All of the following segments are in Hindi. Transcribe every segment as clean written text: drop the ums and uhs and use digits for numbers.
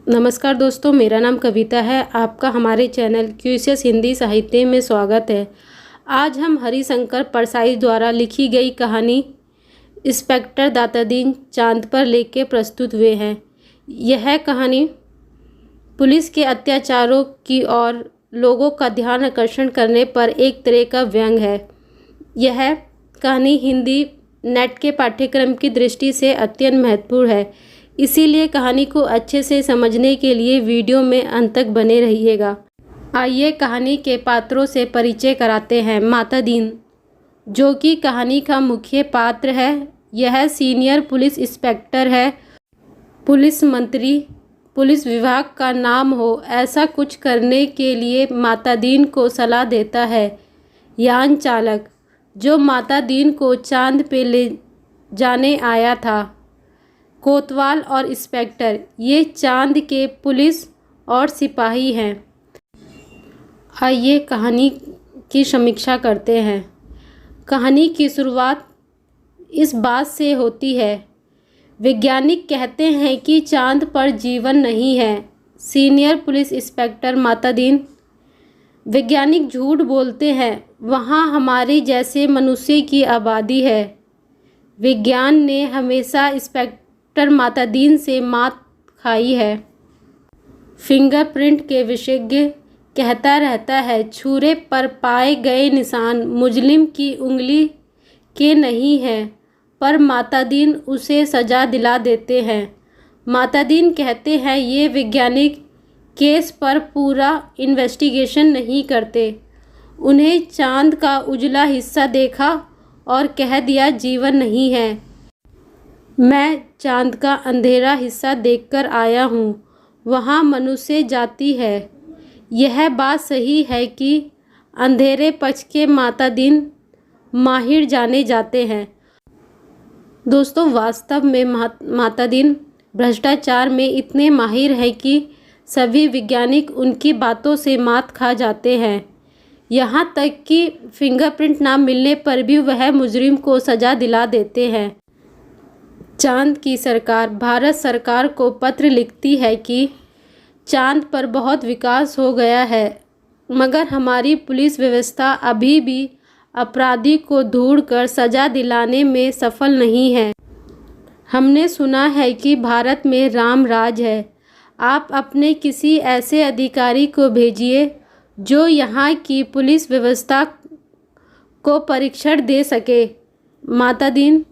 नमस्कार दोस्तों, मेरा नाम कविता है। आपका हमारे चैनल क्यूसियस हिंदी साहित्य में स्वागत है। आज हम हरिशंकर परसाई द्वारा लिखी गई कहानी इंस्पेक्टर दातादीन चांद पर लेके प्रस्तुत हुए हैं। यह कहानी पुलिस के अत्याचारों की और लोगों का ध्यान आकर्षण करने पर एक तरह का व्यंग है। यह कहानी हिंदी नेट के पाठ्यक्रम की दृष्टि से अत्यंत महत्वपूर्ण है, इसीलिए कहानी को अच्छे से समझने के लिए वीडियो में अंत तक बने रहिएगा। आइए कहानी के पात्रों से परिचय कराते हैं। माता दीन, जो कि कहानी का मुख्य पात्र है, यह सीनियर पुलिस इंस्पेक्टर है। पुलिस मंत्री, पुलिस विभाग का नाम हो ऐसा कुछ करने के लिए माता दीन को सलाह देता है। यान चालक, जो माता दीन को चांद पे ले जाने आया था। कोतवाल और इंस्पेक्टर, ये चांद के पुलिस और सिपाही हैं। आइए कहानी की समीक्षा करते हैं। कहानी की शुरुआत इस बात से होती है। वैज्ञानिक कहते हैं कि चांद पर जीवन नहीं है। सीनियर पुलिस इंस्पेक्टर माता दीन, वैज्ञानिक झूठ बोलते हैं, वहाँ हमारे जैसे मनुष्य की आबादी है। विज्ञान ने हमेशा इंस्पेक्टर माता दीन से मात खाई है। फिंगरप्रिंट के विशेषज्ञ कहता रहता है, छुरे पर पाए गए निशान मुजरिम की उंगली के नहीं हैं, पर माता दीन उसे सजा दिला देते हैं। माता दीन कहते हैं, ये वैज्ञानिक केस पर पूरा इन्वेस्टिगेशन नहीं करते। उन्हें चांद का उजला हिस्सा देखा और कह दिया जीवन नहीं है। मैं चांद का अंधेरा हिस्सा देखकर आया हूँ, वहाँ मनुष्य जाति है। यह बात सही है कि अंधेरे पक्ष के माता दीन माहिर जाने जाते हैं। दोस्तों, वास्तव में माता दीन भ्रष्टाचार में इतने माहिर है कि सभी वैज्ञानिक उनकी बातों से मात खा जाते हैं। यहाँ तक कि फिंगरप्रिंट ना मिलने पर भी वह मुजरिम को सजा दिला देते हैं। चांद की सरकार भारत सरकार को पत्र लिखती है कि चांद पर बहुत विकास हो गया है, मगर हमारी पुलिस व्यवस्था अभी भी अपराधी को ढूंढकर सजा दिलाने में सफल नहीं है। हमने सुना है कि भारत में राम राज है। आप अपने किसी ऐसे अधिकारी को भेजिए जो यहाँ की पुलिस व्यवस्था को परीक्षण दे सके। माता दीन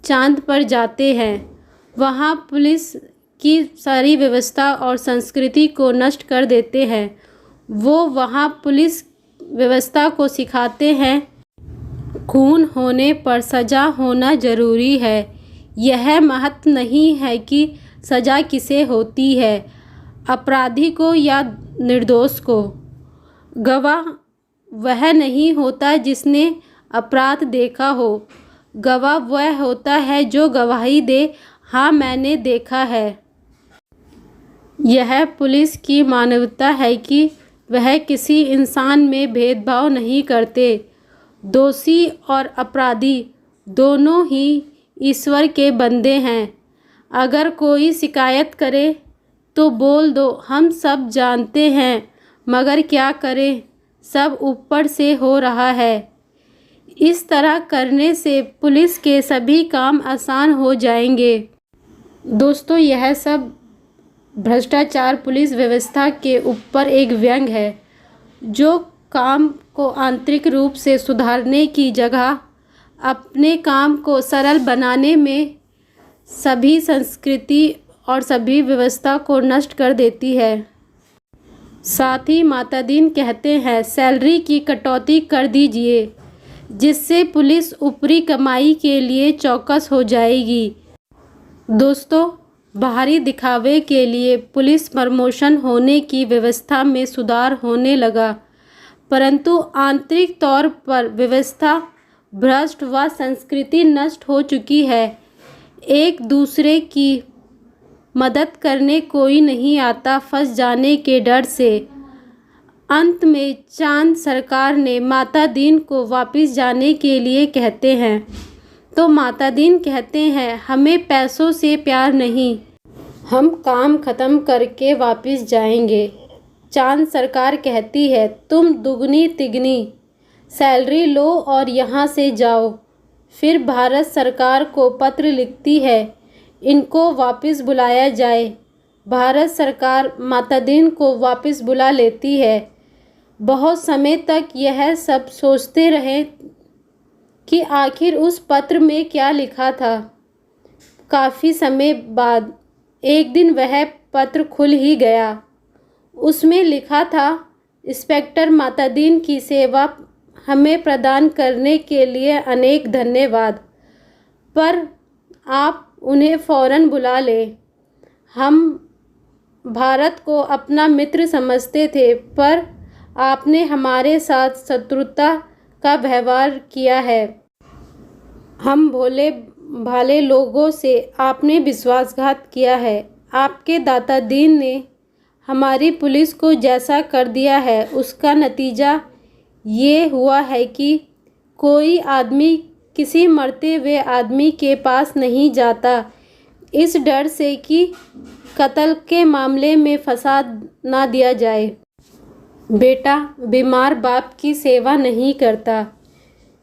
चांद पर जाते हैं। वहाँ पुलिस की सारी व्यवस्था और संस्कृति को नष्ट कर देते हैं। वो वहाँ पुलिस व्यवस्था को सिखाते हैं, खून होने पर सज़ा होना ज़रूरी है। यह महत्व नहीं है कि सज़ा किसे होती है, अपराधी को या निर्दोष को। गवाह वह नहीं होता जिसने अपराध देखा हो, गवाह वह होता है जो गवाही दे, हाँ मैंने देखा है। यह पुलिस की मानवता है कि वह किसी इंसान में भेदभाव नहीं करते। दोषी और अपराधी दोनों ही ईश्वर के बंदे हैं। अगर कोई शिकायत करे तो बोल दो, हम सब जानते हैं, मगर क्या करें, सब ऊपर से हो रहा है। इस तरह करने से पुलिस के सभी काम आसान हो जाएंगे। दोस्तों, यह सब भ्रष्टाचार पुलिस व्यवस्था के ऊपर एक व्यंग है, जो काम को आंतरिक रूप से सुधारने की जगह अपने काम को सरल बनाने में सभी संस्कृति और सभी व्यवस्था को नष्ट कर देती है। साथ ही माता दीन कहते हैं, सैलरी की कटौती कर दीजिए, जिससे पुलिस ऊपरी कमाई के लिए चौकस हो जाएगी। दोस्तों, बाहरी दिखावे के लिए पुलिस प्रमोशन होने की व्यवस्था में सुधार होने लगा, परंतु आंतरिक तौर पर व्यवस्था भ्रष्ट व संस्कृति नष्ट हो चुकी है। एक दूसरे की मदद करने कोई नहीं आता, फंस जाने के डर से। अंत में चांद सरकार ने माता दीन को वापस जाने के लिए कहते हैं, तो माता दीन कहते हैं, हमें पैसों से प्यार नहीं, हम काम ख़त्म करके वापस जाएंगे। चांद सरकार कहती है, तुम दुगनी तिगनी सैलरी लो और यहाँ से जाओ। फिर भारत सरकार को पत्र लिखती है, इनको वापस बुलाया जाए। भारत सरकार मातादीन को वापस बुला लेती है। बहुत समय तक यह सब सोचते रहे कि आखिर उस पत्र में क्या लिखा था। काफ़ी समय बाद एक दिन वह पत्र खुल ही गया। उसमें लिखा था, इंस्पेक्टर मातादीन की सेवा हमें प्रदान करने के लिए अनेक धन्यवाद, पर आप उन्हें फ़ौरन बुला लें। हम भारत को अपना मित्र समझते थे, पर आपने हमारे साथ शत्रुता का व्यवहार किया है। हम भोले भाले लोगों से आपने विश्वासघात किया है। आपके दाता दीन ने हमारी पुलिस को जैसा कर दिया है, उसका नतीजा ये हुआ है कि कोई आदमी किसी मरते हुए आदमी के पास नहीं जाता, इस डर से कि कत्ल के मामले में फंसा ना दिया जाए। बेटा बीमार बाप की सेवा नहीं करता,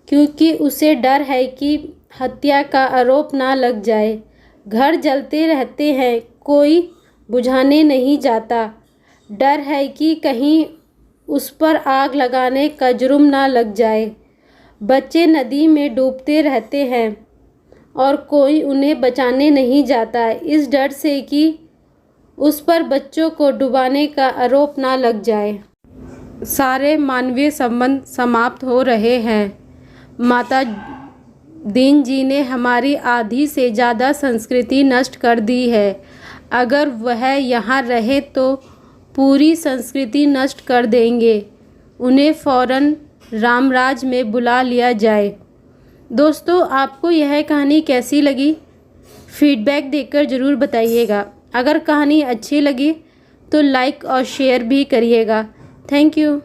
क्योंकि उसे डर है कि हत्या का आरोप ना लग जाए। घर जलते रहते हैं, कोई बुझाने नहीं जाता। डर है कि कहीं उस पर आग लगाने का जुर्म ना लग जाए। बच्चे नदी में डूबते रहते हैं और कोई उन्हें बचाने नहीं जाता, इस डर से कि उस पर बच्चों को डुबाने का आरोप ना लग जाए। सारे मानवीय संबंध समाप्त हो रहे हैं। माता दीन जी ने हमारी आधी से ज़्यादा संस्कृति नष्ट कर दी है। अगर वह यहाँ रहे तो पूरी संस्कृति नष्ट कर देंगे। उन्हें फ़ौरन रामराज में बुला लिया जाए। दोस्तों, आपको यह कहानी कैसी लगी? फीडबैक देकर ज़रूर बताइएगा। अगर कहानी अच्छी लगी तो लाइक और शेयर भी करिएगा। Thank you.